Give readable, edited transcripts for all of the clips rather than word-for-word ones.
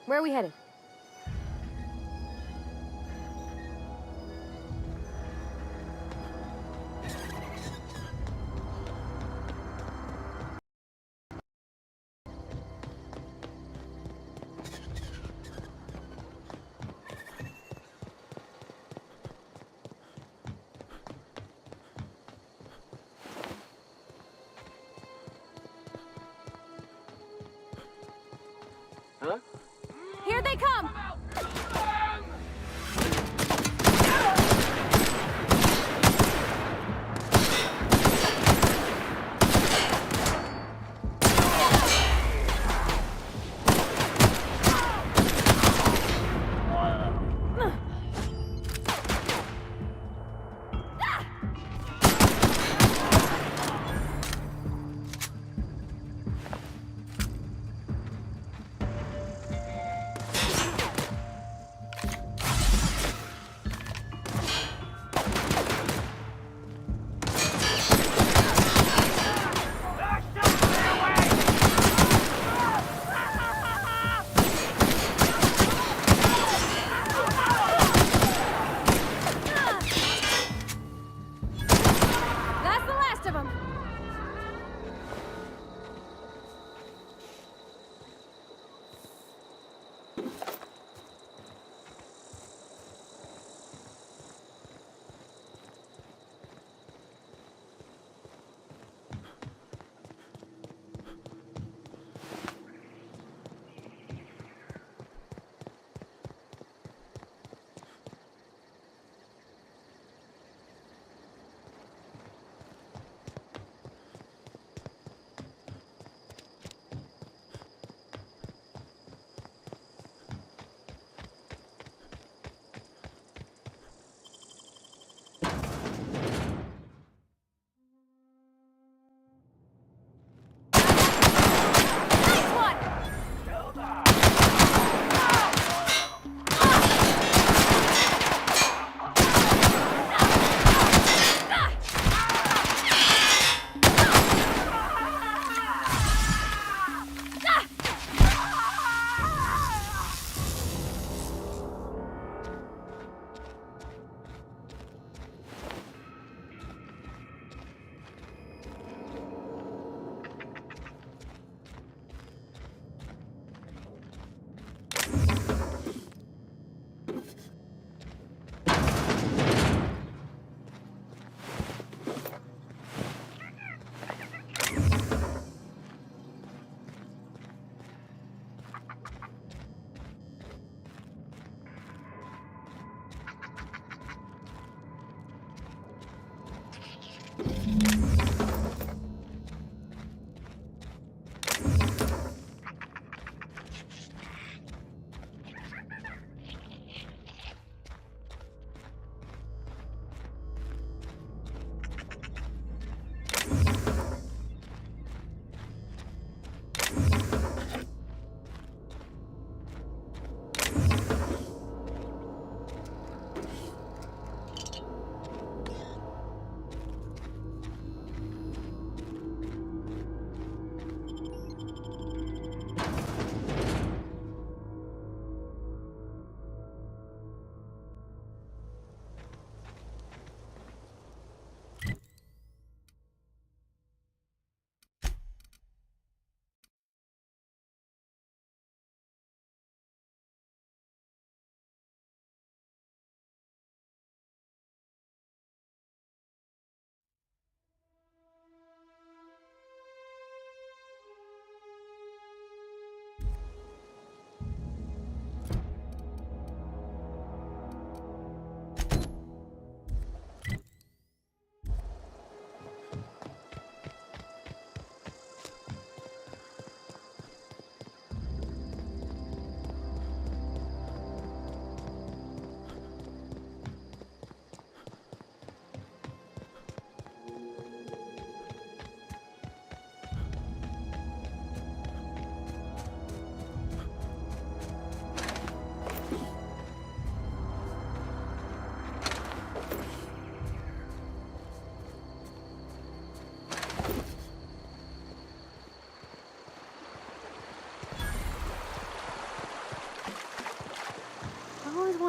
Where are we headed? Huh? Here they come!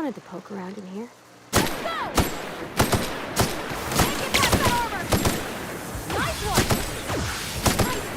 wanted to poke around in here. Let's go! Make it past that armor! Nice one! Nice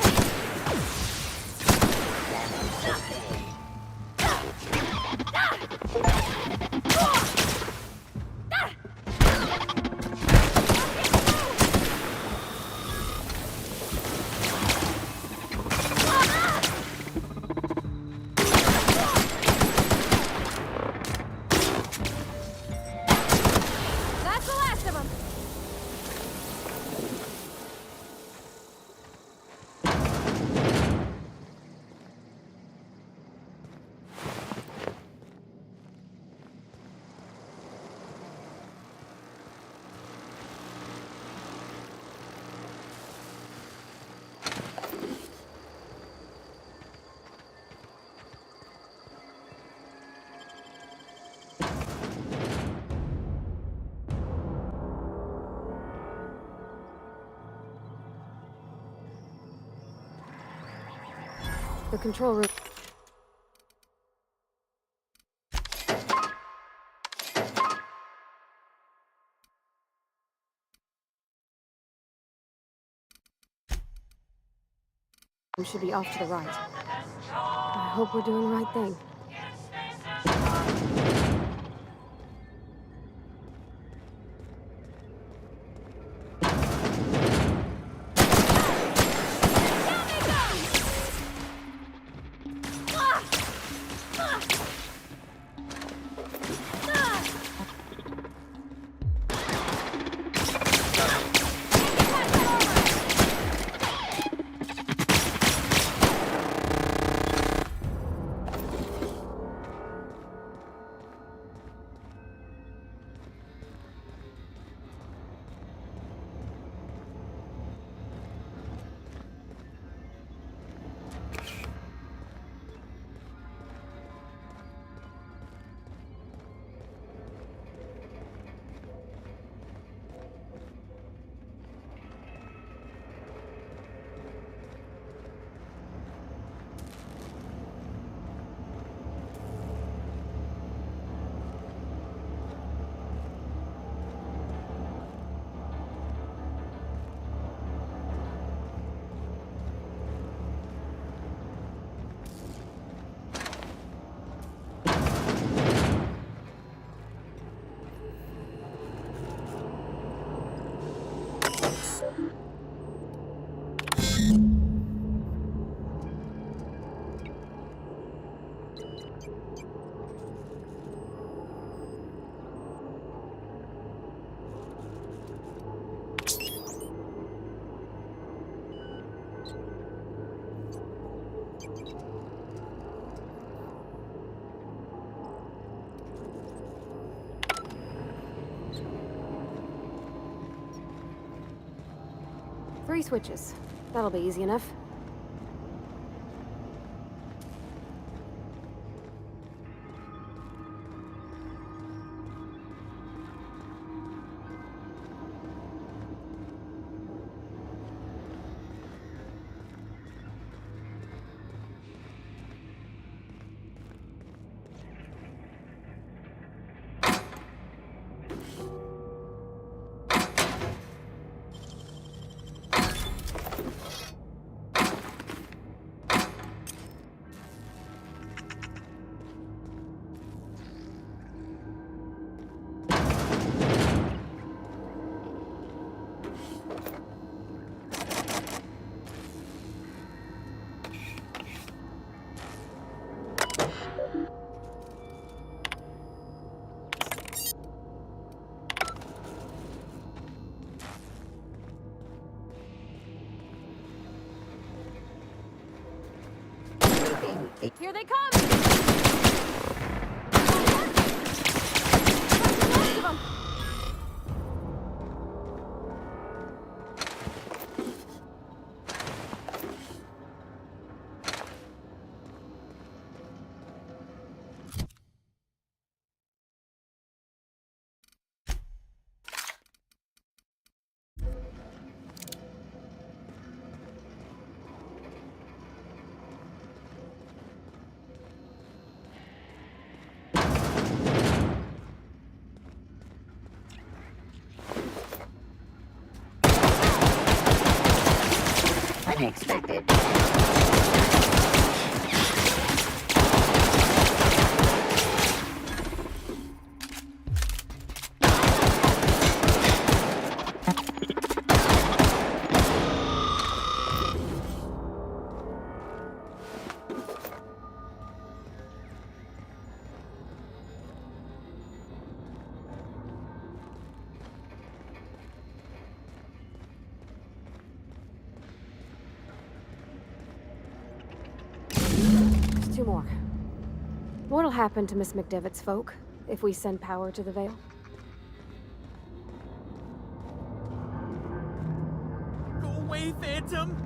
That's the last of them! The control room. Should be off to the right. I hope we're doing the right thing. Three switches. That'll be easy enough. Here they come! That's the last of them! expected. There's two more. What'll happen to Miss McDevitt's folk if we send power to the Vale? Go away, Phantom!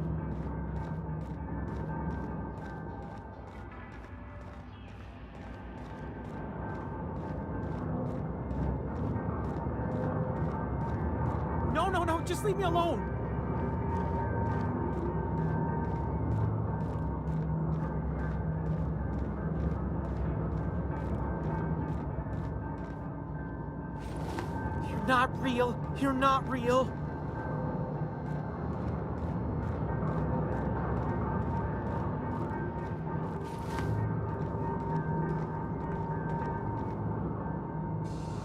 No, just leave me alone! You're not real! You're not real!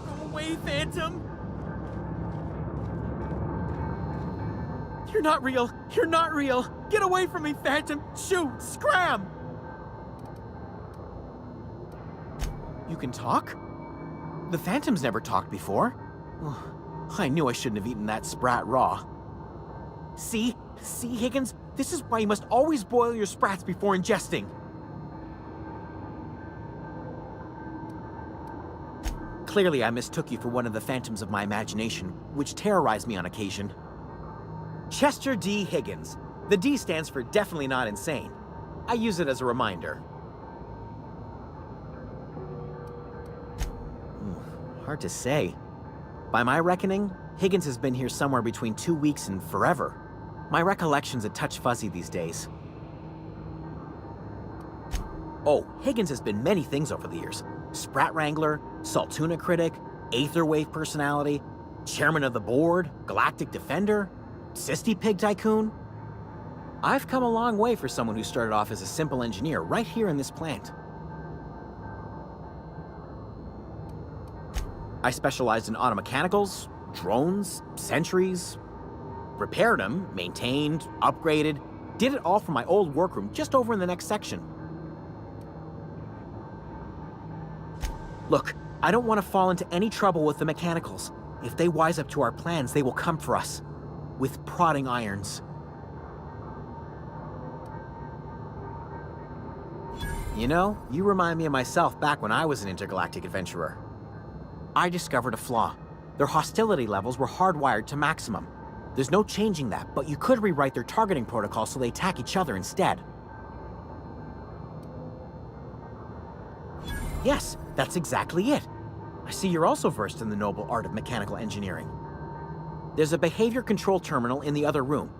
Go away, Phantom! You're not real! You're not real! Get away from me, Phantom! Shoot! Scram! You can talk? The Phantom's never talked before. I knew I shouldn't have eaten that sprat raw. See? See, Higgins? This is why you must always boil your sprats before ingesting. Clearly, I mistook you for one of the phantoms of my imagination, which terrorized me on occasion. Chester D. Higgins. The D stands for definitely not insane. I use it as a reminder. Hard to say. By my reckoning, Higgins has been here somewhere between 2 weeks and forever. My recollection's a touch fuzzy these days. Oh, Higgins has been many things over the years. Sprat Wrangler, Saltuna Critic, Aetherwave Personality, Chairman of the Board, Galactic Defender, Sisty Pig Tycoon. I've come a long way for someone who started off as a simple engineer right here in this plant. I specialized in automechanicals, drones, sentries, repaired them, maintained, upgraded, did it all from my old workroom just over in the next section. Look, I don't want to fall into any trouble with the mechanicals. If they wise up to our plans, they will come for us. With prodding irons. You know, you remind me of myself back when I was an intergalactic adventurer. I discovered a flaw. Their hostility levels were hardwired to maximum. There's no changing that, but you could rewrite their targeting protocol so they attack each other instead. Yes, that's exactly it. I see you're also versed in the noble art of mechanical engineering. There's a behavior control terminal in the other room.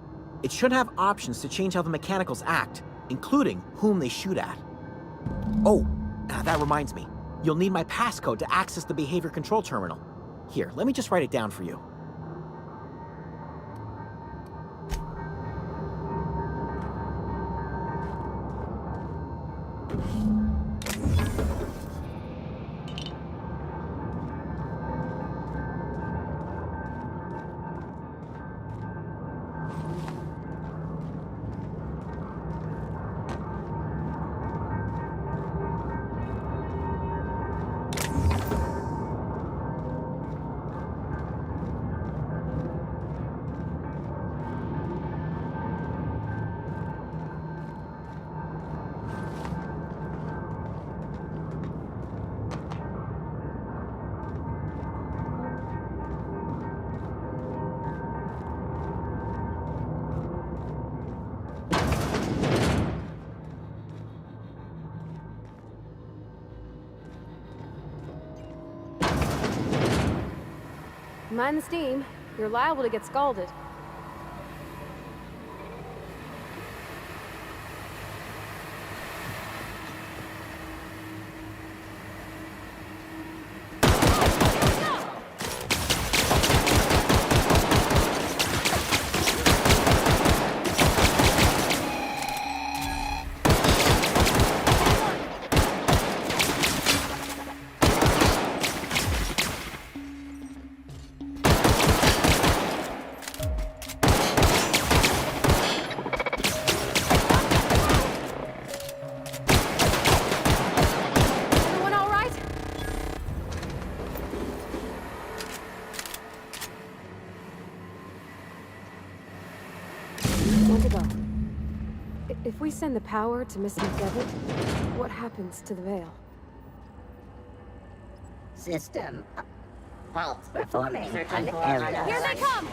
It should have options to change how the mechanicals act, including whom they shoot at. Oh, that reminds me. You'll need my passcode to access the behavior control terminal. Here, let me just write it down for you. Mind the steam. You're liable to get scalded. send the power to Miss McDevitt, what happens to the veil? System. Pulse performing an Here error. they come!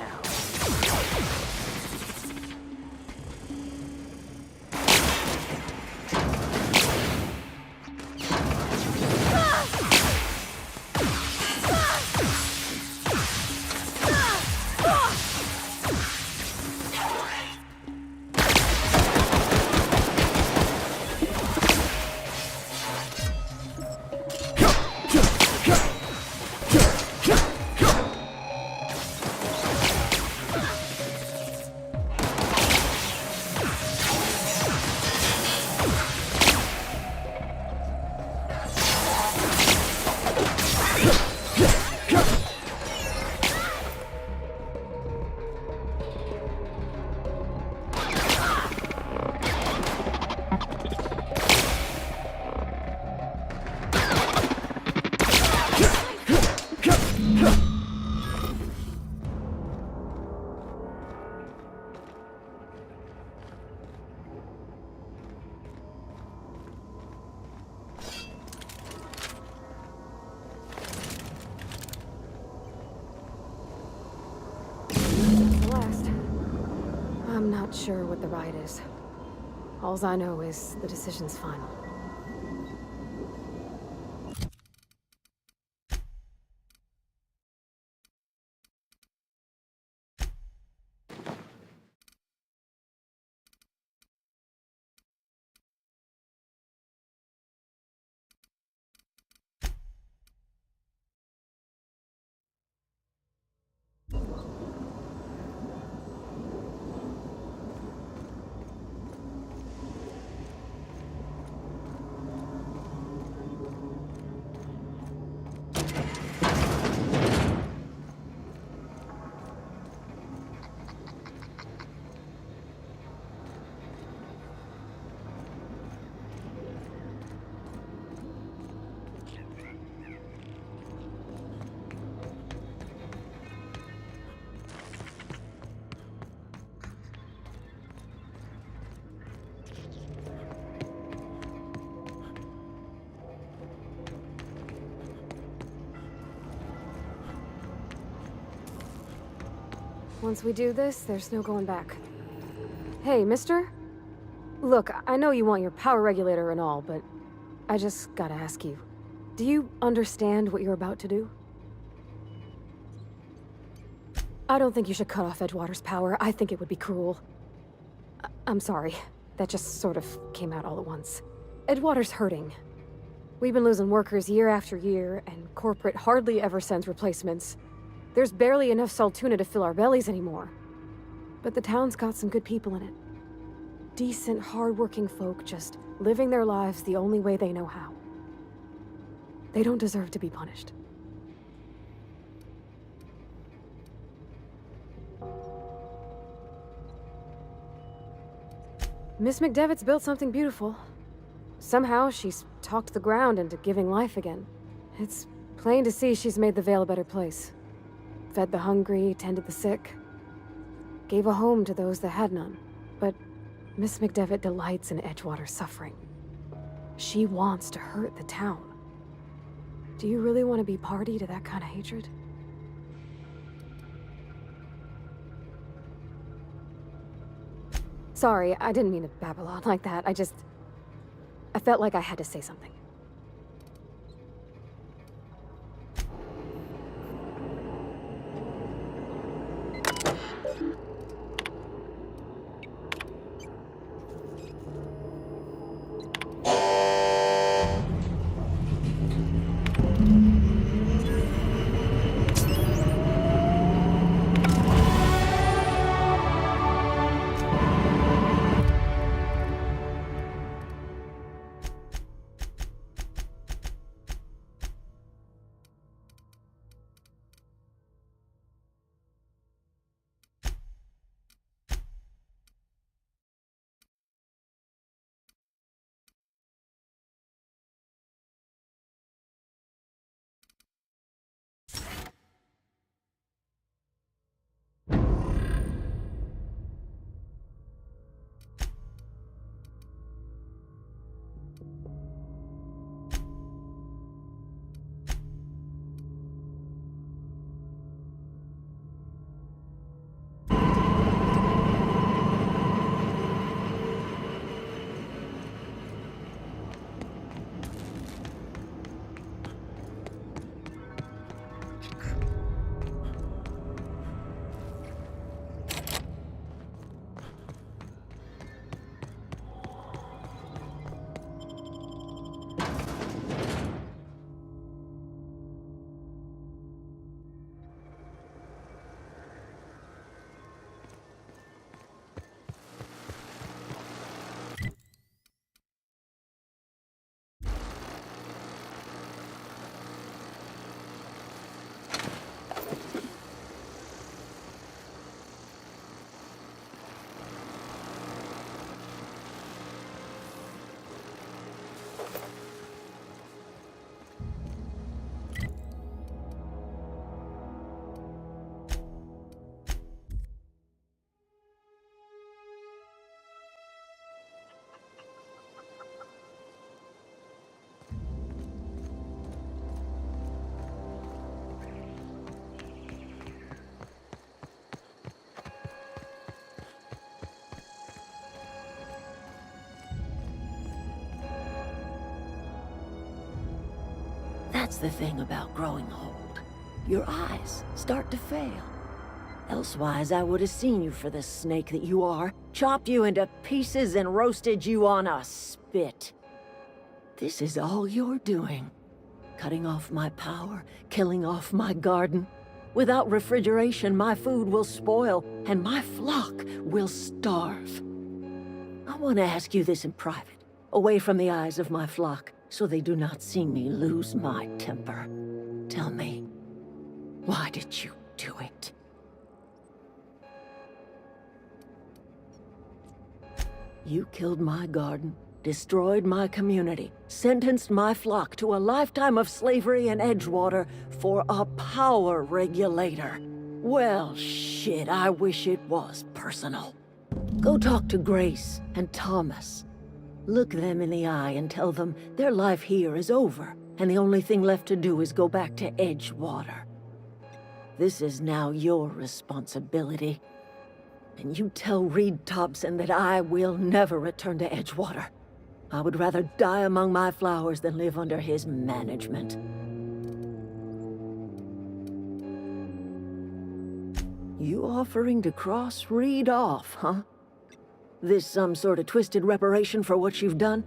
The last. I'm not sure what the right is. Alls I know is the decision's final. Once we do this, there's no going back. Hey, mister? Look, I know you want your power regulator and all, but I just gotta ask you. Do you understand what you're about to do? I don't think you should cut off Edgewater's power. I think it would be cruel. I'm sorry. That just sort of came out all at once. Edgewater's hurting. We've been losing workers year after year, and corporate hardly ever sends replacements. There's barely enough Saltuna to fill our bellies anymore. But the town's got some good people in it. Decent, hard-working folk just living their lives the only way they know how. They don't deserve to be punished. Miss McDevitt's built something beautiful. Somehow, she's talked the ground into giving life again. It's plain to see she's made the Vale a better place. Fed the hungry, tended the sick. Gave a home to those that had none. But Miss McDevitt delights in Edgewater's suffering. She wants to hurt the town. Do you really want to be party to that kind of hatred? Sorry, I didn't mean to babble on like that. I felt like I had to say something. That's the thing about growing old. Your eyes start to fail. Elsewise, I would have seen you for the snake that you are, chopped you into pieces and roasted you on a spit. This is all you're doing. Cutting off my power, killing off my garden. Without refrigeration, my food will spoil, and my flock will starve. I want to ask you this in private, away from the eyes of my flock, so they do not see me lose my temper. Tell me, why did you do it? You killed my garden, destroyed my community, sentenced my flock to a lifetime of slavery in Edgewater for a power regulator. Well, shit, I wish it was personal. Go talk to Grace and Thomas. Look them in the eye and tell them their life here is over, and the only thing left to do is go back to Edgewater. This is now your responsibility. And you tell Reed Thompson that I will never return to Edgewater. I would rather die among my flowers than live under his management. You offering to cross Reed off, huh? This some sort of twisted reparation for what you've done?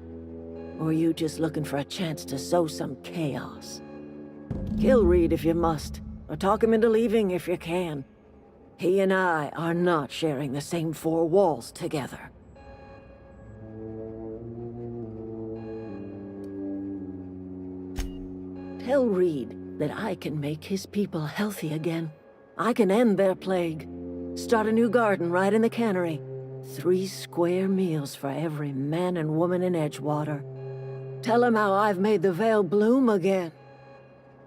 Or you just looking for a chance to sow some chaos? Kill Reed if you must, or talk him into leaving if you can. He and I are not sharing the same four walls together. Tell Reed that I can make his people healthy again. I can end their plague. Start a new garden right in the cannery. 3 square meals for every man and woman in Edgewater. Tell him how I've made the Vale bloom again.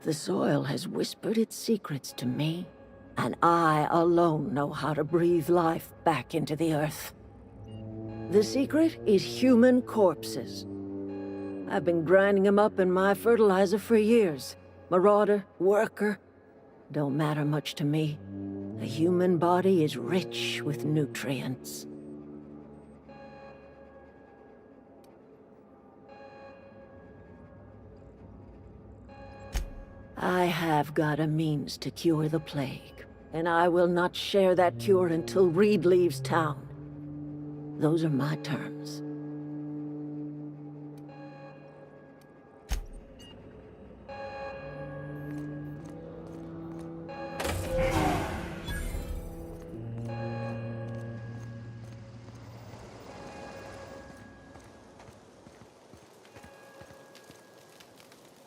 The soil has whispered its secrets to me, and I alone know how to breathe life back into the earth. The secret is human corpses. I've been grinding them up in my fertilizer for years. Marauder, worker, don't matter much to me. The human body is rich with nutrients. I have got a means to cure the plague, and I will not share that cure until Reed leaves town. Those are my terms.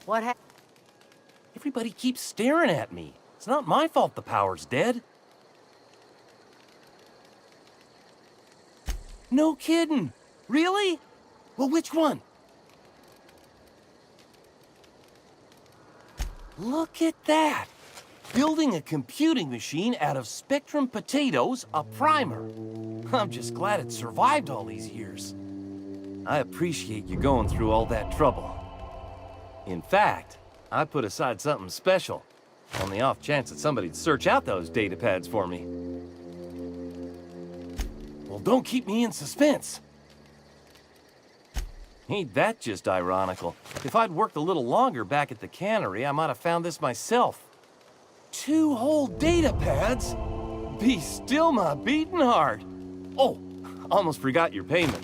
What happened? Everybody keeps staring at me. It's not my fault the power's dead. No kidding. Really? Well, which one? Look at that. Building a computing machine out of Spectrum potatoes, a primer. I'm just glad it survived all these years. I appreciate you going through all that trouble. In fact, I put aside something special, on the off chance that somebody'd search out those data pads for me. Well, don't keep me in suspense. Ain't that just ironical? If I'd worked a little longer back at the cannery, I might have found this myself. 2 whole data pads? Be still my beating heart. Oh, almost forgot your payment.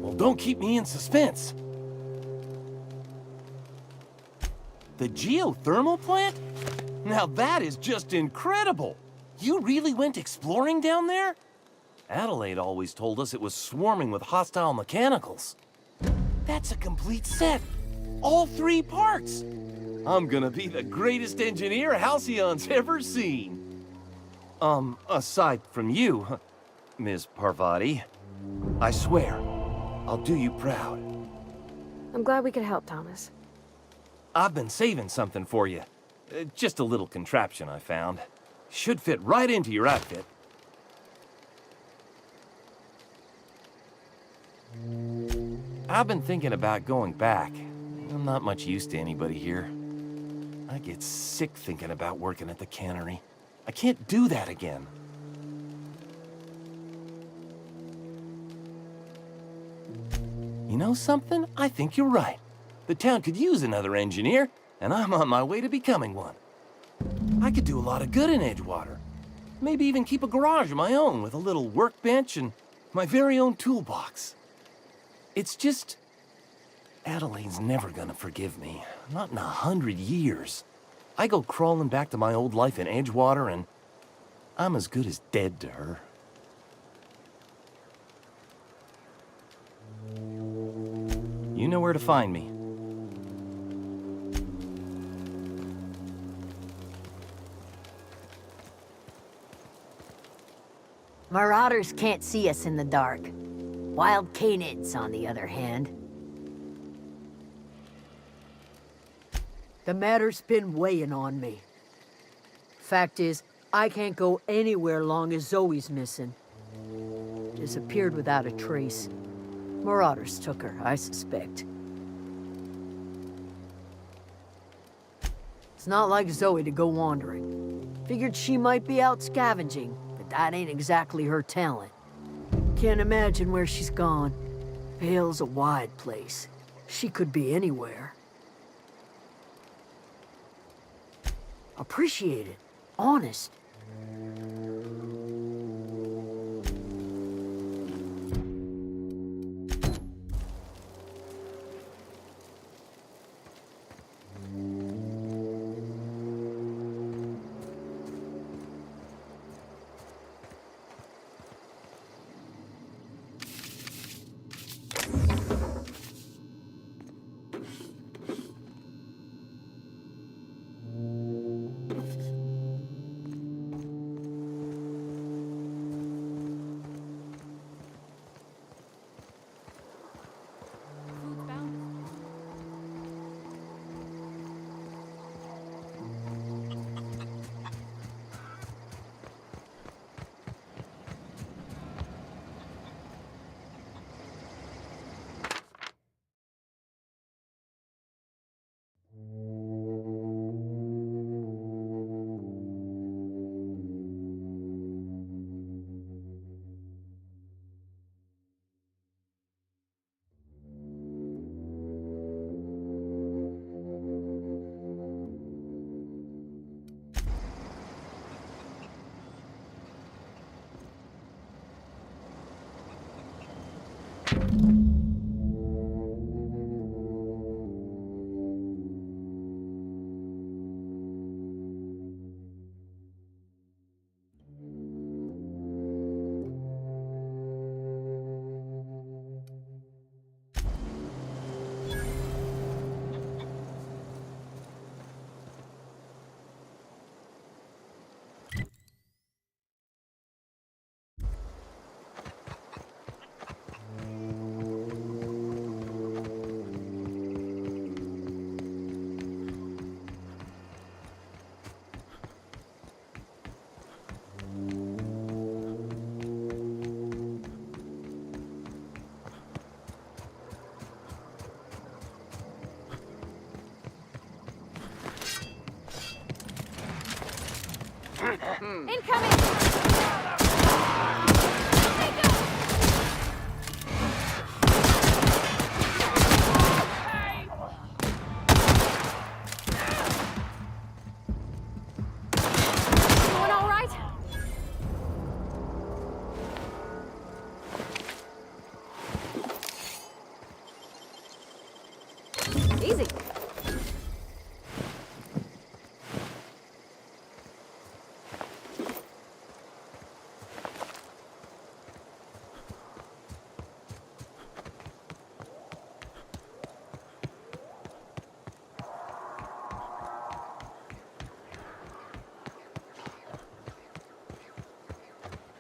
Well, don't keep me in suspense. The geothermal plant? Now that is just incredible! You really went exploring down there? Adelaide always told us it was swarming with hostile mechanicals. That's a complete set. All 3 parts. I'm gonna be the greatest engineer Halcyon's ever seen. Aside from you, Ms. Parvati, I swear, I'll do you proud. I'm glad we could help, Thomas. I've been saving something for you. Just a little contraption I found. Should fit right into your outfit. I've been thinking about going back. I'm not much use to anybody here. I get sick thinking about working at the cannery. I can't do that again. You know something? I think you're right. The town could use another engineer, and I'm on my way to becoming one. I could do a lot of good in Edgewater. Maybe even keep a garage of my own with a little workbench and my very own toolbox. It's just... Adelaide's never gonna forgive me. Not in 100 years. I go crawling back to my old life in Edgewater, and I'm as good as dead to her. You know where to find me. Marauders can't see us in the dark. Wild canids, on the other hand. The matter's been weighing on me. Fact is, I can't go anywhere long as Zoe's missing. Disappeared without a trace. Marauders took her, I suspect. It's not like Zoe to go wandering. Figured she might be out scavenging, but that ain't exactly her talent. Can't imagine where she's gone. Vale's a wide place. She could be anywhere. Appreciate it. Honest. Food's bound.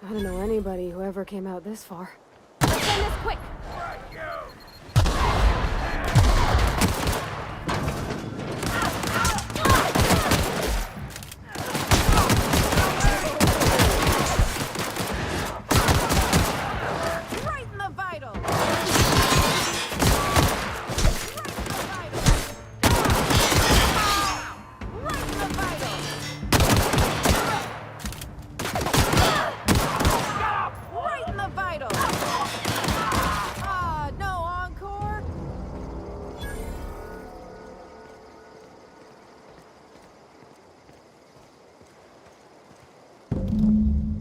I don't know anybody who ever came out this far. Let's end this quick. Right in the vital. Right in the vital. Right in the vital. Ah, no encore.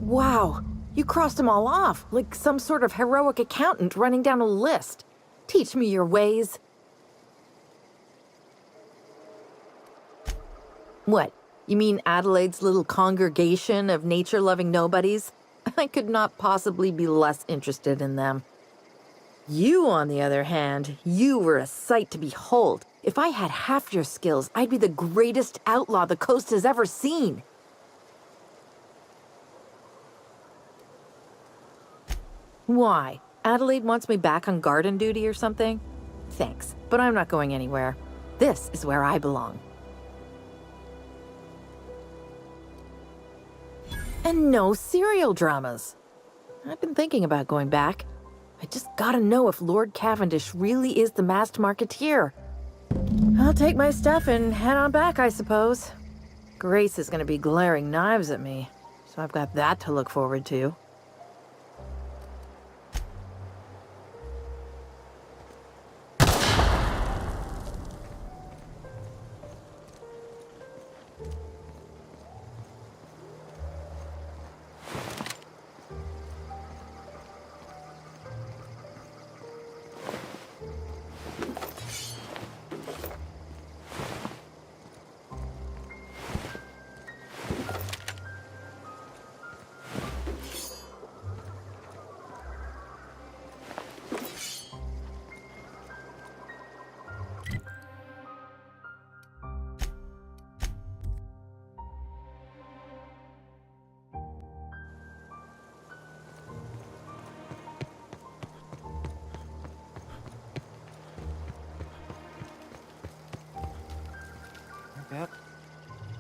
Wow, you crossed them all off, like some sort of heroic accountant running down a list. Teach me your ways. What? You mean Adelaide's little congregation of nature-loving nobodies? I could not possibly be less interested in them. You, on the other hand, you were a sight to behold. If I had half your skills, I'd be the greatest outlaw the coast has ever seen. Why? Adelaide wants me back on garden duty or something? Thanks, but I'm not going anywhere. This is where I belong. And no serial dramas. I've been thinking about going back. I just gotta know if Lord Cavendish really is the masked marketeer. I'll take my stuff and head on back, I suppose. Grace is gonna be glaring knives at me, so I've got that to look forward to.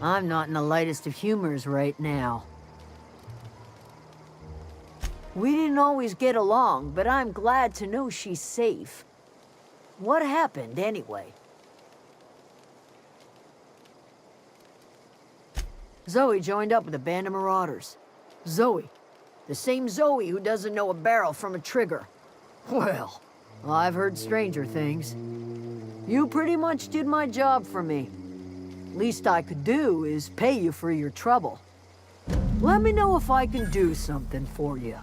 I'm not in the lightest of humors right now. We didn't always get along, but I'm glad to know she's safe. What happened, anyway? Zoe joined up with a band of marauders. Zoe. The same Zoe who doesn't know a barrel from a trigger. Well, I've heard stranger things. You pretty much did my job for me. Least I could do is pay you for your trouble. Let me know if I can do something for you.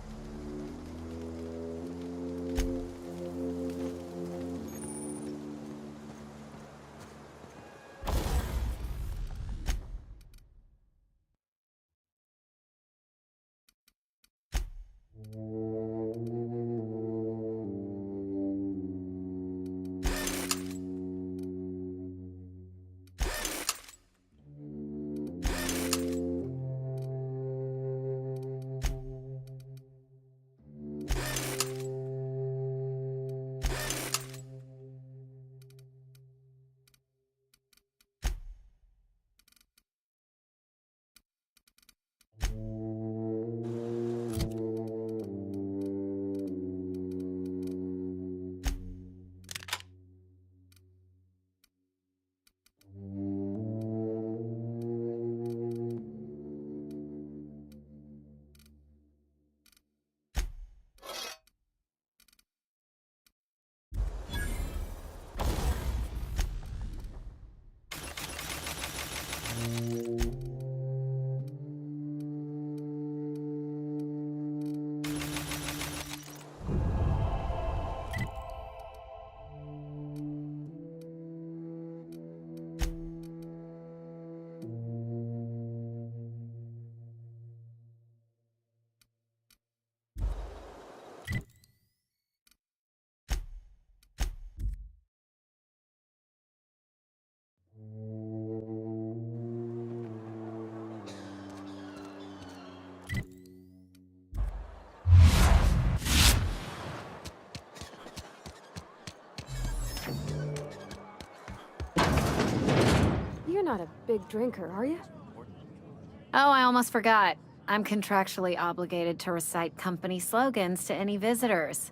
You're not a big drinker, are you? Oh, I almost forgot. I'm contractually obligated to recite company slogans to any visitors.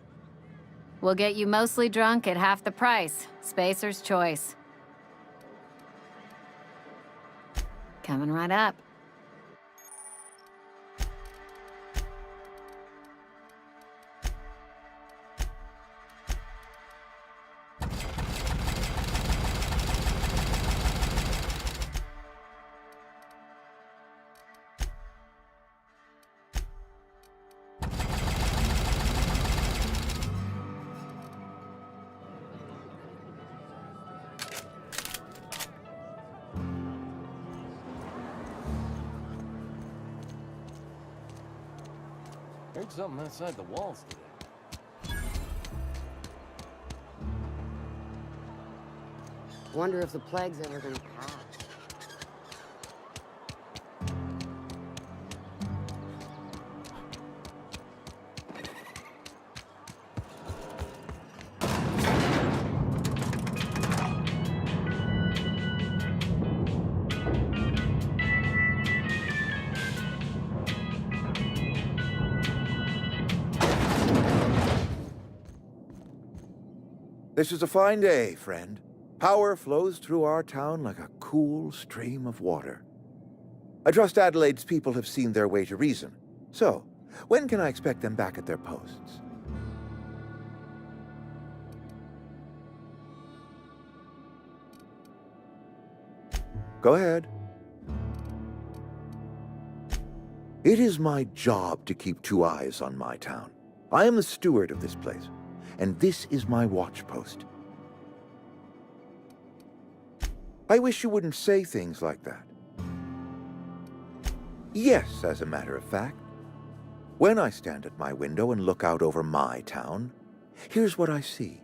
We'll get you mostly drunk at half the price. Spacer's choice. Coming right up. Heard something outside the walls today. Wonder if the plague's ever gonna pass. This is a fine day, friend. Power flows through our town like a cool stream of water. I trust Adelaide's people have seen their way to reason. So, when can I expect them back at their posts? Go ahead. It is my job to keep 2 eyes on my town. I am the steward of this place, and this is my watch post. I wish you wouldn't say things like that. Yes, as a matter of fact. When I stand at my window and look out over my town, here's what I see.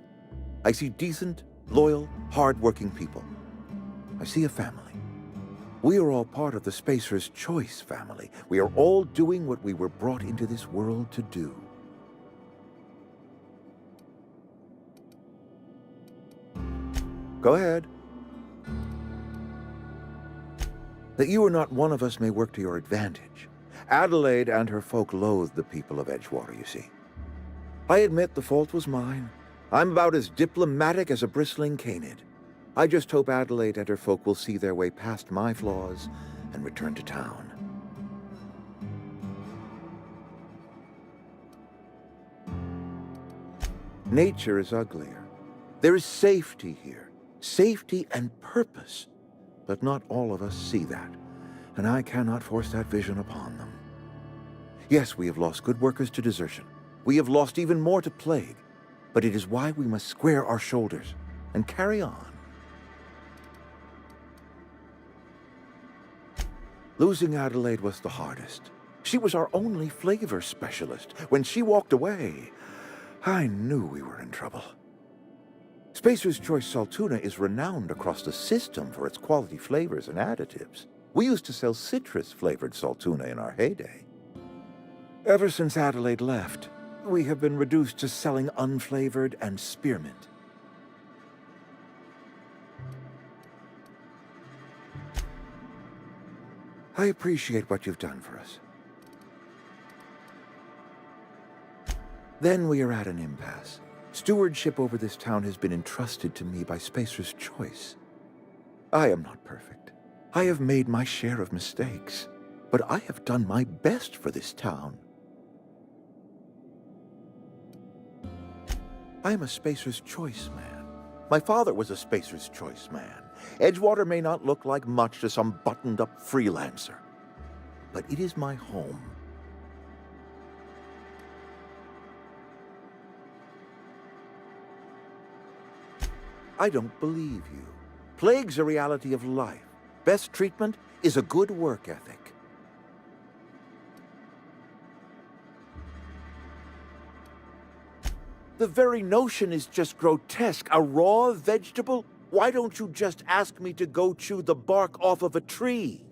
I see decent, loyal, hard-working people. I see a family. We are all part of the Spacer's Choice family. We are all doing what we were brought into this world to do. Go ahead. That you are not one of us may work to your advantage. Adelaide and her folk loathe the people of Edgewater, you see. I admit the fault was mine. I'm about as diplomatic as a bristling canid. I just hope Adelaide and her folk will see their way past my flaws and return to town. Nature is uglier. There is safety here. Safety and purpose. But not all of us see that, and I cannot force that vision upon them. Yes, we have lost good workers to desertion. We have lost even more to plague, but it is why we must square our shoulders and carry on. Losing Adelaide was the hardest. She was our only flavor specialist. When she walked away, I knew we were in trouble. Spacer's Choice Saltuna is renowned across the system for its quality flavors and additives. We used to sell citrus-flavored Saltuna in our heyday. Ever since Adelaide left, we have been reduced to selling unflavored and spearmint. I appreciate what you've done for us. Then we are at an impasse. Stewardship over this town has been entrusted to me by Spacer's Choice. I am not perfect. I have made my share of mistakes, but I have done my best for this town. I am a Spacer's Choice man. My father was a Spacer's Choice man. Edgewater may not look like much to some buttoned-up freelancer, but it is my home. I don't believe you. Plague's a reality of life. Best treatment is a good work ethic. The very notion is just grotesque. A raw vegetable? Why don't you just ask me to go chew the bark off of a tree?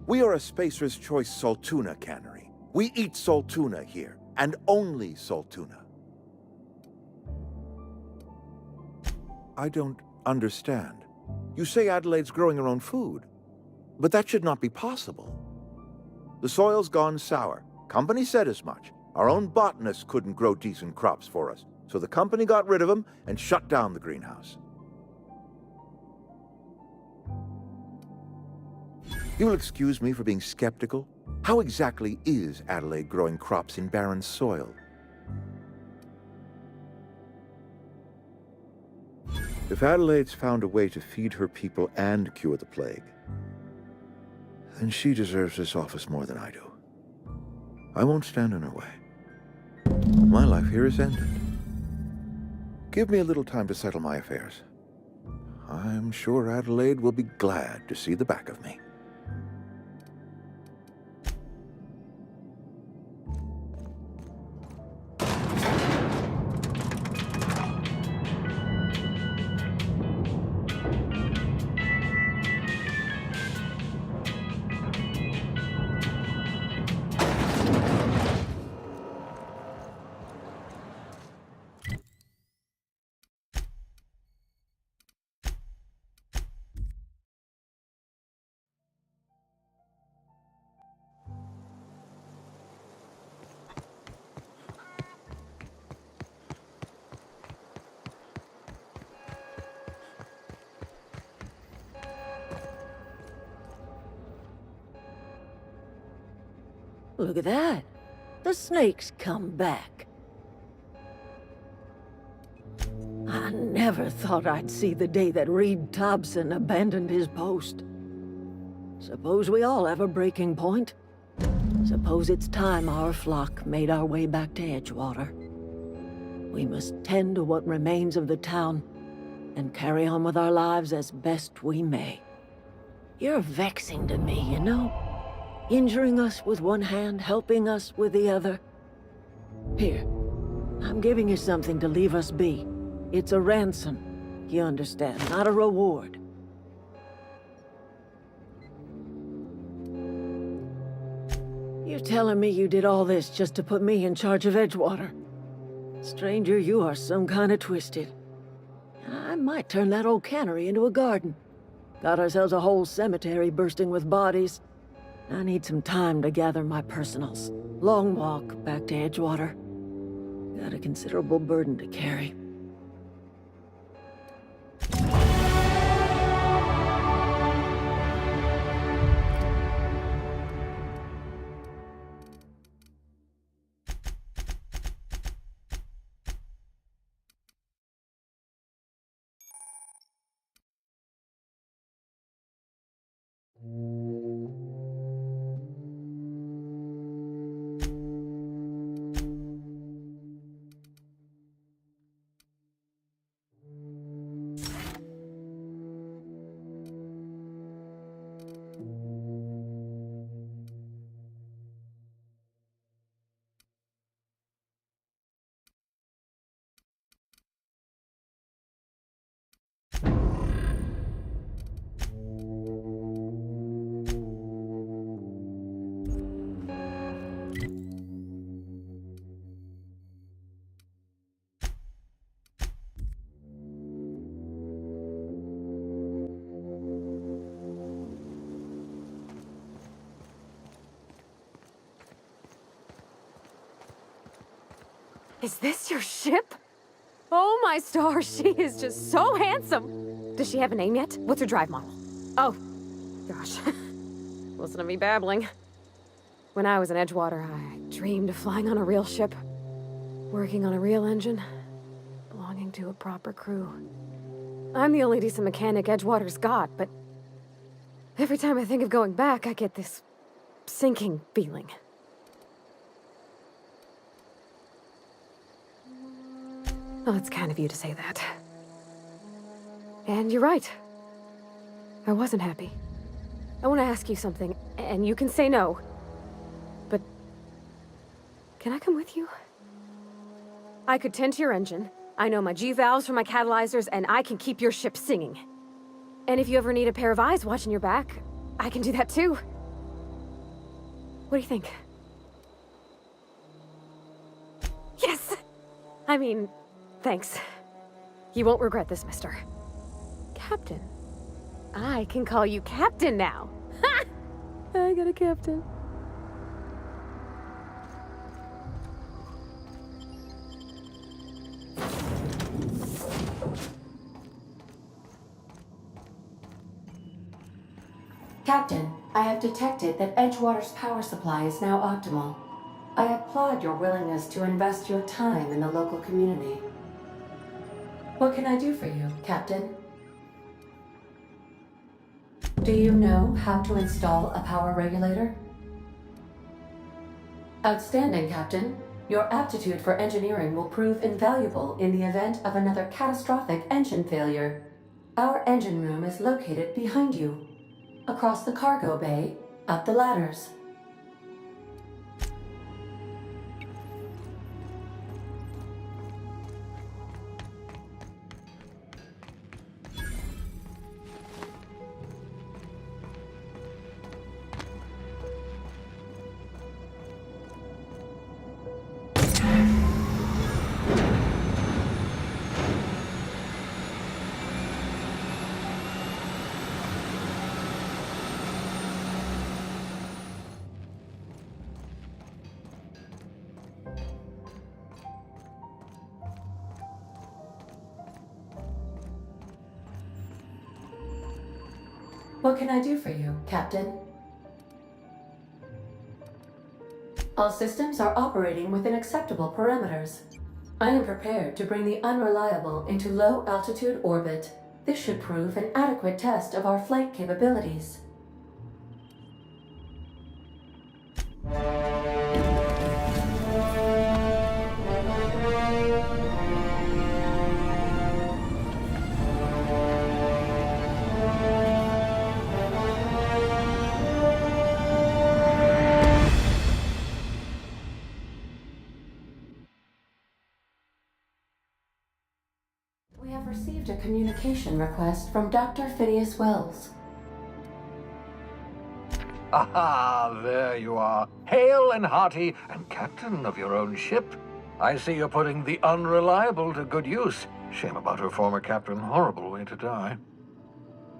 We are a Spacer's Choice Saltuna cannery. We eat Saltuna here, and only Saltuna. I don't understand. You say Adelaide's growing her own food, but that should not be possible. The soil's gone sour. Company said as much. Our own botanists couldn't grow decent crops for us, so the company got rid of them and shut down the greenhouse. You'll excuse me for being skeptical. How exactly is Adelaide growing crops in barren soil? If Adelaide's found a way to feed her people and cure the plague, then she deserves this office more than I do. I won't stand in her way. My life here is ended. Give me a little time to settle my affairs. I'm sure Adelaide will be glad to see the back of me. Look at that. The snake's come back. I never thought I'd see the day that Reed Thompson abandoned his post. Suppose we all have a breaking point. Suppose it's time our flock made our way back to Edgewater. We must tend to what remains of the town and carry on with our lives as best we may. You're vexing to me, you know? Injuring us with one hand, helping us with the other. Here, I'm giving you something to leave us be. It's a ransom, you understand, not a reward. You're telling me you did all this just to put me in charge of Edgewater? Stranger, you are some kind of twisted. I might turn that old cannery into a garden. Got ourselves a whole cemetery bursting with bodies. I need some time to gather my personals. Long walk back to Edgewater. Got a considerable burden to carry. Is this your ship? Oh my stars, she is just so handsome! Does she have a name yet? What's her drive model? Oh, gosh. Listen to me babbling. When I was in Edgewater, I dreamed of flying on a real ship, working on a real engine, belonging to a proper crew. I'm the only decent mechanic Edgewater's got, but every time I think of going back, I get this sinking feeling. Well, it's kind of you to say that. And you're right. I wasn't happy. I want to ask you something, and you can say no. But can I come with you? I could tend to your engine. I know my G-valves for my catalyzers, and I can keep your ship singing. And if you ever need a pair of eyes watching your back, I can do that too. What do you think? Yes! I mean, thanks. You won't regret this, mister. Captain, I can call you Captain now. Ha! I got a captain. Captain, I have detected that Edgewater's power supply is now optimal. I applaud your willingness to invest your time in the local community. What can I do for you, Captain? Do you know how to install a power regulator? Outstanding, Captain. Your aptitude for engineering will prove invaluable in the event of another catastrophic engine failure. Our engine room is located behind you. Across the cargo bay, up the ladders. What can I do for you, Captain? All systems are operating within acceptable parameters. I am prepared to bring the Unreliable into low-altitude orbit. This should prove an adequate test of our flight capabilities. We have received a communication request from Dr. Phineas Wells. Aha, there you are. Hale and hearty, and captain of your own ship. I see you're putting the Unreliable to good use. Shame about her former captain. Horrible way to die.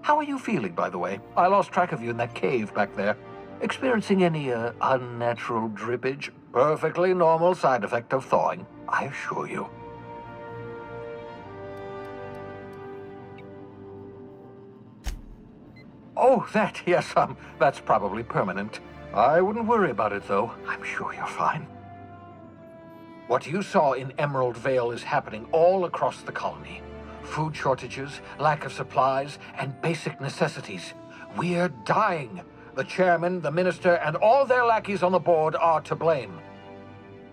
How are you feeling, by the way? I lost track of you in that cave back there. Experiencing any, unnatural drippage? Perfectly normal side effect of thawing, I assure you. Oh, that, yes, that's probably permanent. I wouldn't worry about it, though. I'm sure you're fine. What you saw in Emerald Vale is happening all across the colony. Food shortages, lack of supplies, and basic necessities. We're dying. The chairman, the minister, and all their lackeys on the board are to blame.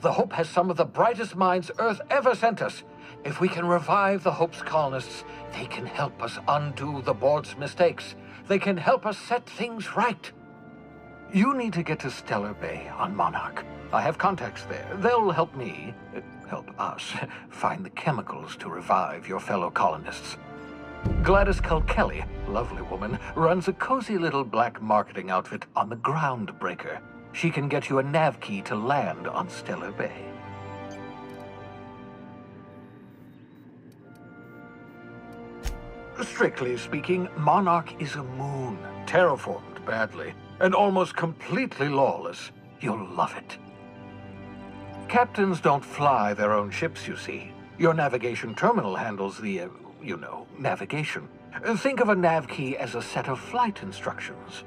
The Hope has some of the brightest minds Earth ever sent us. If we can revive the Hope's colonists, they can help us undo the board's mistakes. They can help us set things right. You need to get to Stellar Bay on Monarch. I have contacts there. They'll help me, help us, find the chemicals to revive your fellow colonists. Gladys Culkelly, lovely woman, runs a cozy little black marketing outfit on the Groundbreaker. She can get you a nav key to land on Stellar Bay. Strictly speaking, Monarch is a moon, terraformed badly, and almost completely lawless. You'll love it. Captains don't fly their own ships, you see. Your navigation terminal handles the, navigation. Think of a nav key as a set of flight instructions.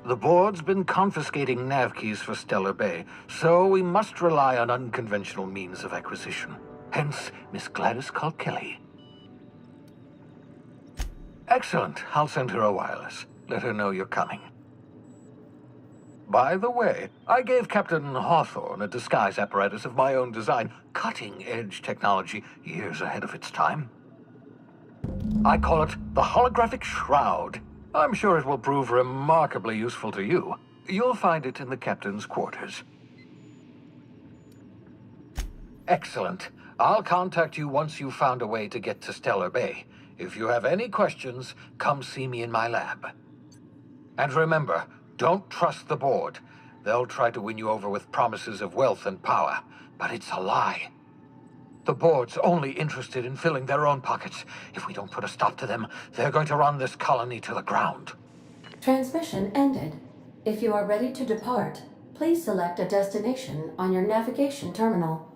The board's been confiscating nav keys for Stellar Bay, so we must rely on unconventional means of acquisition. Hence, Miss Gladys Culkelly. Excellent. I'll send her a wireless. Let her know you're coming. By the way, I gave Captain Hawthorne a disguise apparatus of my own design, cutting-edge technology, years ahead of its time. I call it the Holographic Shroud. I'm sure it will prove remarkably useful to you. You'll find it in the captain's quarters. Excellent. I'll contact you once you've found a way to get to Stellar Bay. If you have any questions, come see me in my lab. And remember, don't trust the board. They'll try to win you over with promises of wealth and power, but it's a lie. The board's only interested in filling their own pockets. If we don't put a stop to them, they're going to run this colony to the ground. Transmission ended. If you are ready to depart, please select a destination on your navigation terminal.